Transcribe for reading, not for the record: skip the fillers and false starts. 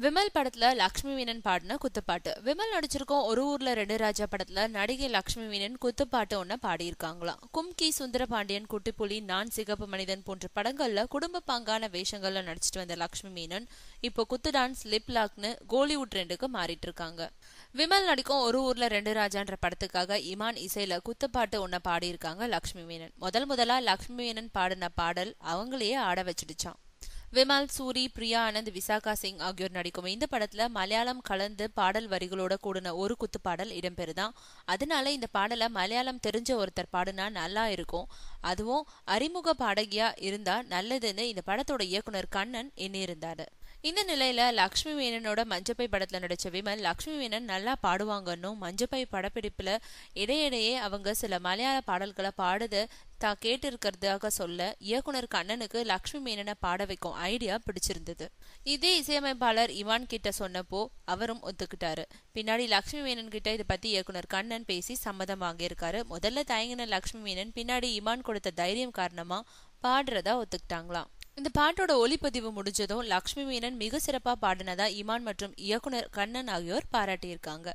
விமல் படத்துல லக்ஷ்மி மீனன் பாடின குத்துப்பாட்டு. விமல் நடிச்சிருக்கோம் ஒரு ஊர்ல ரெண்டு ராஜா படத்துல நடிகை லக்ஷ்மி மீனன் குத்துப்பாட்டு ஒன்ன பாடியிருக்காங்களாம். கும்கி, சுந்தரபாண்டியன், குட்டிப்புலி, நான் சிகப்பு மனிதன் போன்ற படங்கள்ல குடும்ப பாங்கான வேஷங்கள்ல நடிச்சிட்டு வந்த லக்ஷ்மி மீனன் இப்போ குத்து டான்ஸ், லிப் லாக்னு கோலிவுட் ட்ரெண்டுக்கு மாறிட்டு இருக்காங்க. விமல் நடிக்கும் ஒரு ஊர்ல ரெண்டு ராஜான்ற படத்துக்காக இமான் இசையில குத்துப்பாட்டு ஒன்ன பாடியிருக்காங்க லக்ஷ்மி மீனன். முதலா லக்ஷ்மி மீனன் பாடின பாடல் அவங்களையே ஆட வச்சிடுச்சான். விமல், சூரி, பிரியா ஆனந்த், விசாகா சிங் ஆகியோர் நடிக்கும் இந்த படத்துல மலையாளம் கலந்து பாடல் வரிகளோட கூடின ஒரு குத்து பாடல் இடம்பெறுதான். அதனால இந்த பாடலை மலையாளம் தெரிஞ்ச ஒருத்தர் பாடுனா நல்லா இருக்கும், அதுவும் அறிமுக பாடகியா இருந்தா நல்லதுன்னு இந்த படத்தோட இயக்குனர் கண்ணன் எண்ணியிருந்தாரு. இந்த நிலையில லக்ஷ்மி மேனனோட மஞ்சப்பை படத்துல நடிச்ச விமல் லக்ஷ்மி மேனன் நல்லா பாடுவாங்கன்னு மஞ்சப்பை படப்பிடிப்புல இடையிடையே அவங்க சில மலையாள பாடல்களை பாடுத தான் கேட்டு இருக்கிறதாக சொல்ல இயக்குனர் கண்ணனுக்கு லக்ஷ்மி மேனனை பாட வைக்கும் ஐடியா பிடிச்சிருந்தது. இதே இசையமைப்பாளர் இவான் கிட்ட சொன்னப்போ அவரும் ஒத்துக்கிட்டாரு. பின்னாடி லக்ஷ்மி மேனன் கிட்ட இதை பத்தி இயக்குனர் கண்ணன் பேசி சம்மதம் வாங்கியிருக்காரு. முதல்ல தயங்கின லக்ஷ்மி மேனன் பின்னாடி இமான் கொடுத்த தைரியம் காரணமா பாடுறதா ஒத்துக்கிட்டாங்களாம். இந்த பாட்டோட ஒளிப்பதிவு முடிஞ்சதும் லக்ஷ்மி மேனன் மிக சிறப்பா பாடினதா இமான் மற்றும் இயக்குனர் கண்ணன் ஆகியோர் பாராட்டியிருக்காங்க.